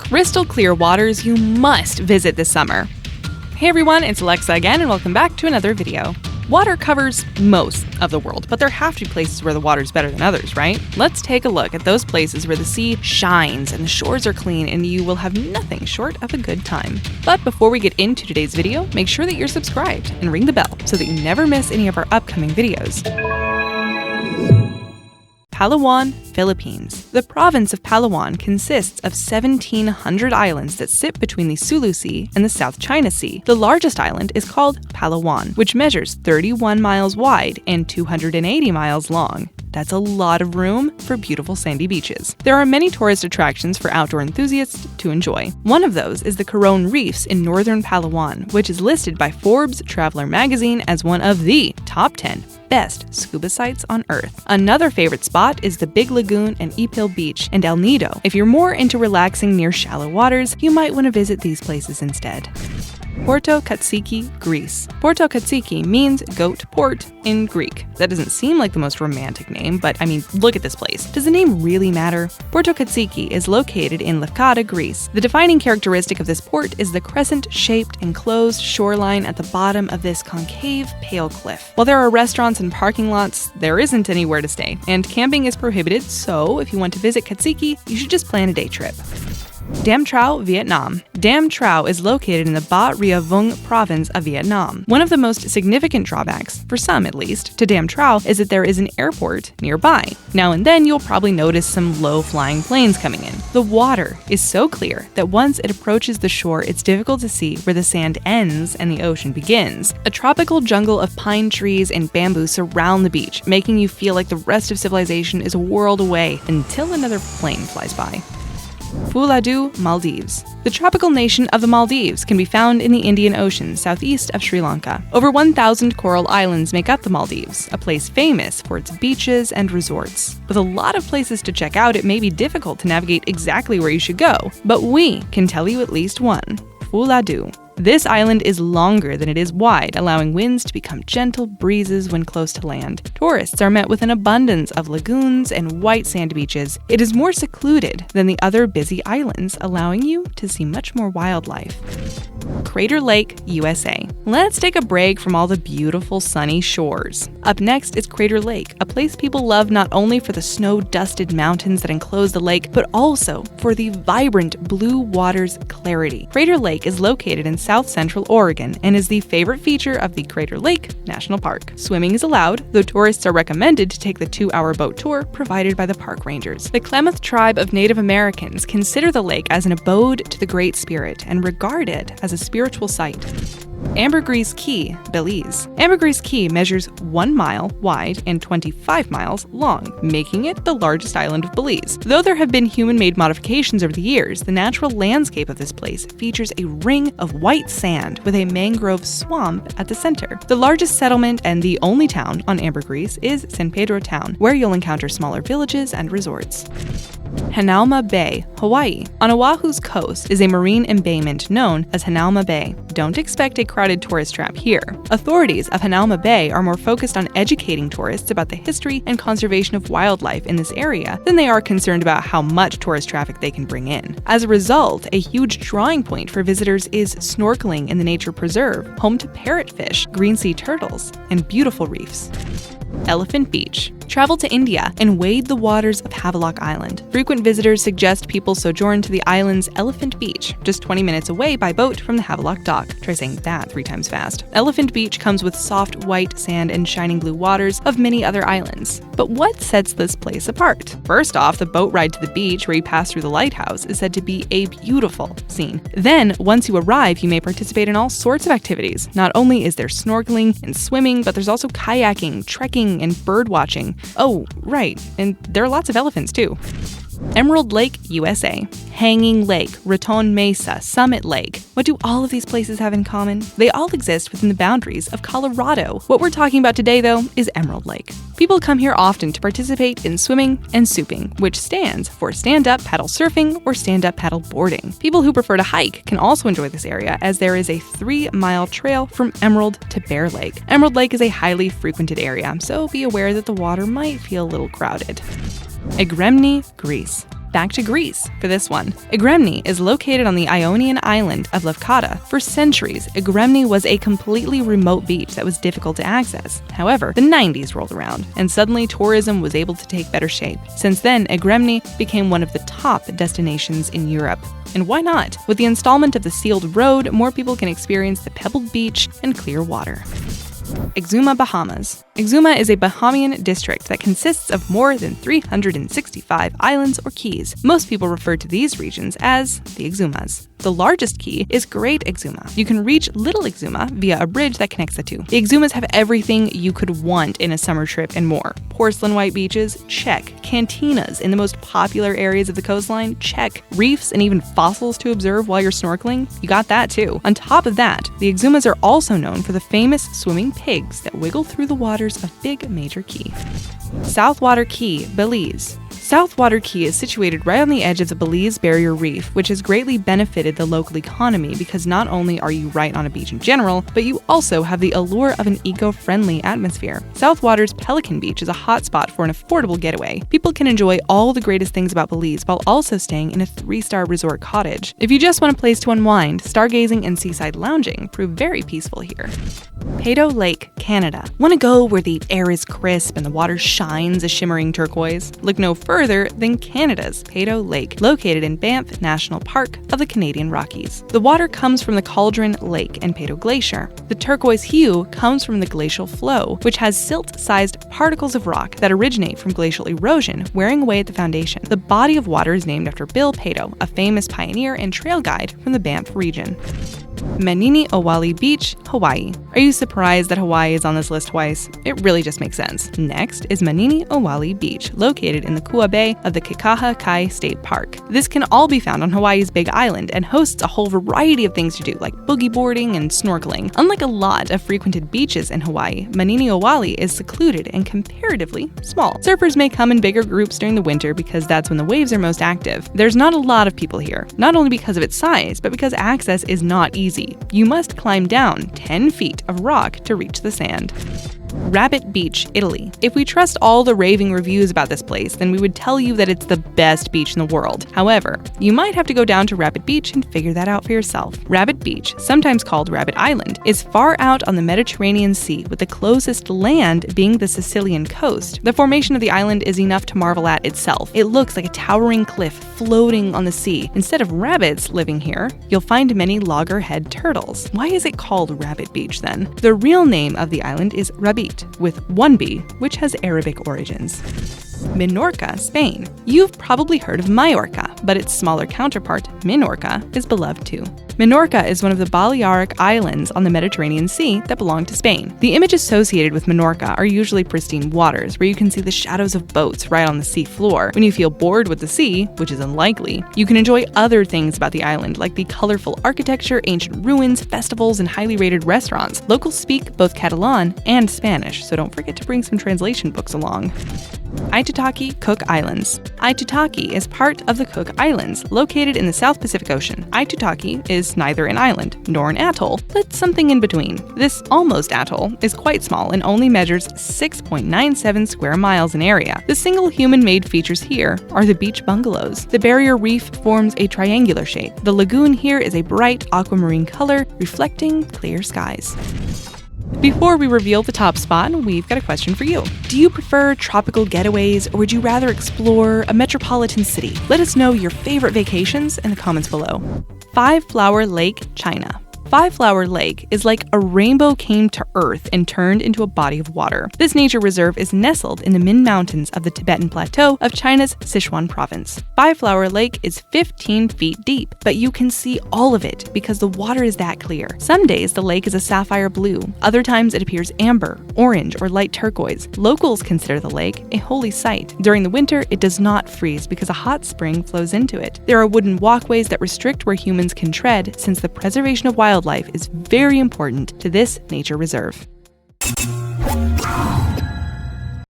crystal clear waters you must visit this summer. Hey everyone, it's Alexa again, and welcome back to another video. Water covers most of the world, but there have to be places where the water's better than others, right? Let's take a look at those places where the sea shines and the shores are clean and you will have nothing short of a good time. But before we get into today's video, make sure that you're subscribed and ring the bell so that you never miss any of our upcoming videos. Palawan Philippines. The province of Palawan consists of 1,700 islands that sit between the Sulu Sea and the South China Sea. The largest island is called Palawan, which measures 31 miles wide and 280 miles long. That's a lot of room for beautiful sandy beaches. There are many tourist attractions for outdoor enthusiasts to enjoy. One of those is the Coron Reefs in northern Palawan, which is listed by Forbes Traveler magazine as one of the top 10 best scuba sites on Earth. Another favorite spot is the Big Lagoon and Ipil Beach and El Nido. If you're more into relaxing near shallow waters, you might want to visit these places instead. Porto Caye, Greece. Porto Caye means goat port in Greek. That doesn't seem like the most romantic name, but I mean, look at this place. Does the name really matter? Porto Caye is located in Lefkada, Greece. The defining characteristic of this port is the crescent-shaped enclosed shoreline at the bottom of this concave pale cliff. While there are restaurants and parking lots, there isn't anywhere to stay, and camping is prohibited, so if you want to visit Caye, you should just plan a day trip. Dam Trao, Vietnam. Dam Trao is located in the Ba Ria Vung province of Vietnam. One of the most significant drawbacks, for some at least, to Dam Trao is that there is an airport nearby. Now and then you'll probably notice some low-flying planes coming in. The water is so clear that once it approaches the shore, it's difficult to see where the sand ends and the ocean begins. A tropical jungle of pine trees and bamboo surround the beach, making you feel like the rest of civilization is a world away until another plane flies by. Fuladu, Maldives. The tropical nation of the Maldives can be found in the Indian Ocean, southeast of Sri Lanka. Over 1,000 coral islands make up the Maldives, a place famous for its beaches and resorts. With a lot of places to check out, it may be difficult to navigate exactly where you should go, but we can tell you at least one: Fuladu. This island is longer than it is wide, allowing winds to become gentle breezes when close to land. Tourists are met with an abundance of lagoons and white sand beaches. It is more secluded than the other busy islands, allowing you to see much more wildlife. Crater Lake, USA. Let's take a break from all the beautiful sunny shores. Up next is Crater Lake, a place people love not only for the snow-dusted mountains that enclose the lake, but also for the vibrant blue water's clarity. Crater Lake is located in south-central Oregon and is the favorite feature of the Crater Lake National Park. Swimming is allowed, though tourists are recommended to take the 2-hour boat tour provided by the park rangers. The Klamath tribe of Native Americans consider the lake as an abode to the Great Spirit and regard it as a spiritual site. Ambergris Caye, Belize. Ambergris Caye measures 1 mile wide and 25 miles long, making it the largest island of Belize. Though there have been human-made modifications over the years, the natural landscape of this place features a ring of white sand with a mangrove swamp at the center. The largest settlement and the only town on Ambergris is San Pedro Town, where you'll encounter smaller villages and resorts. Hanauma Bay, Hawaii. On Oahu's coast is a marine embayment known as Hanauma Bay. Don't expect a crowded tourist trap here. Authorities of Hanauma Bay are more focused on educating tourists about the history and conservation of wildlife in this area than they are concerned about how much tourist traffic they can bring in. As a result, a huge drawing point for visitors is snorkeling in the nature preserve, home to parrotfish, green sea turtles, and beautiful reefs. Elephant Beach. Travel to India and wade the waters of Havelock Island. Frequent visitors suggest people sojourn to the island's Elephant Beach, just 20 minutes away by boat from the Havelock dock. Try saying that 3 times fast. Elephant Beach comes with soft white sand and shining blue waters of many other islands. But what sets this place apart? First off, the boat ride to the beach where you pass through the lighthouse is said to be a beautiful scene. Then, once you arrive, you may participate in all sorts of activities. Not only is there snorkeling and swimming, but there's also kayaking, trekking, and bird watching. Oh, right, and there are lots of elephants too. Emerald Lake, USA. Hanging Lake, Raton Mesa, Summit Lake. What do all of these places have in common? They all exist within the boundaries of Colorado. What we're talking about today, though, is Emerald Lake. People come here often to participate in swimming and souping, which stands for stand-up paddle surfing or stand-up paddle boarding. People who prefer to hike can also enjoy this area, as there is a 3-mile trail from Emerald to Bear Lake. Emerald Lake is a highly frequented area, so be aware that the water might feel a little crowded. Exuma, Greece. back to Greece for this one. Egremni is located on the Ionian island of Lefkada. For centuries, Egremni was a completely remote beach that was difficult to access. However, the 90s rolled around, and suddenly tourism was able to take better shape. Since then, Egremni became one of the top destinations in Europe. And why not? With the installment of the sealed road, more people can experience the pebbled beach and clear water. Exuma Bahamas. Exuma is a Bahamian district that consists of more than 365 islands or keys. Most people refer to these regions as the Exumas. The largest key is Great Exuma. You can reach Little Exuma via a bridge that connects the two. The Exumas have everything you could want in a summer trip and more. Porcelain white beaches? Check. Cantinas in the most popular areas of the coastline? Check. Reefs and even fossils to observe while you're snorkeling? You got that too. On top of that, the Exumas are also known for the famous swimming pigs that wiggle through the waters of Big Major Caye. South Water Caye, Belize. South Water Caye is situated right on the edge of the Belize Barrier Reef, which has greatly benefited the local economy because not only are you right on a beach in general, but you also have the allure of an eco-friendly atmosphere. South Water's Pelican Beach is a hotspot for an affordable getaway. People can enjoy all the greatest things about Belize while also staying in a 3-star resort cottage. If you just want a place to unwind, stargazing and seaside lounging prove very peaceful here. Peyto Lake, Canada. Want to go where the air is crisp and the water shines a shimmering turquoise? Look no further than Canada's Peyto Lake, located in Banff National Park of the Canadian Rockies. The water comes from the Cauldron Lake and Peyto Glacier. The turquoise hue comes from the glacial flow, which has silt-sized particles of rock that originate from glacial erosion, wearing away at the foundation. The body of water is named after Bill Peyto, a famous pioneer and trail guide from the Banff region. Manini, Wally Beach, Hawaii. Are you surprised that Hawaii is on this list twice? It really just makes sense. Next is Manini, Wally Beach, located in the Kua Bay of the Kaʻikaʻi State Park. This can all be found on Hawaii's Big Island and hosts a whole variety of things to do, like boogie boarding and snorkeling. Unlike a lot of frequented beaches in Hawaii, Manini, Wally is secluded and comparatively small. Surfers may come in bigger groups during the winter because that's when the waves are most active. There's not a lot of people here, not only because of its size, but because access is not easy. You must climb down 10 feet of rock to reach the sand. Rabbit Beach, Italy. If we trust all the raving reviews about this place, then we would tell you that it's the best beach in the world. However, you might have to go down to Rabbit Beach and figure that out for yourself. Rabbit Beach, sometimes called Rabbit Island, is far out on the Mediterranean Sea, with the closest land being the Sicilian coast. The formation of the island is enough to marvel at itself. It looks like a towering cliff floating on the sea. Instead of rabbits living here, you'll find many loggerhead turtles. Why is it called Rabbit Beach then? The real name of the island is Rabit, with one B, which has Arabic origins. Majorca, Spain. You've probably heard of Majorca, but its smaller counterpart, Minorca, is beloved too. Minorca is one of the Balearic Islands on the Mediterranean Sea that belong to Spain. The images associated with Minorca are usually pristine waters, where you can see the shadows of boats right on the sea floor. When you feel bored with the sea, which is unlikely, you can enjoy other things about the island, like the colorful architecture, ancient ruins, festivals, and highly rated restaurants. Locals speak both Catalan and Spanish, so don't forget to bring some translation books along. Aitutaki, Cook Islands. Aitutaki is part of the Cook Islands, located in the South Pacific Ocean. Aitutaki is neither an island nor an atoll, but something in between. This almost atoll is quite small and only measures 6.97 square miles in area. The single human-made features here are the beach bungalows. The barrier reef forms a triangular shape. The lagoon here is a bright aquamarine color, reflecting clear skies. Before we reveal the top spot, we've got a question for you. Do you prefer tropical getaways, or would you rather explore a metropolitan city? Let us know your favorite vacations in the comments below. Five Flower Lake, China. Five Flower Lake is like a rainbow came to Earth and turned into a body of water. This nature reserve is nestled in the Min Mountains of the Tibetan Plateau of China's Sichuan province. Five Flower Lake is 15 feet deep, but you can see all of it because the water is that clear. Some days the lake is a sapphire blue, other times it appears amber, orange, or light turquoise. Locals consider the lake a holy site. During the winter, it does not freeze because a hot spring flows into it. There are wooden walkways that restrict where humans can tread, since the preservation of wildlife is very important to this nature reserve.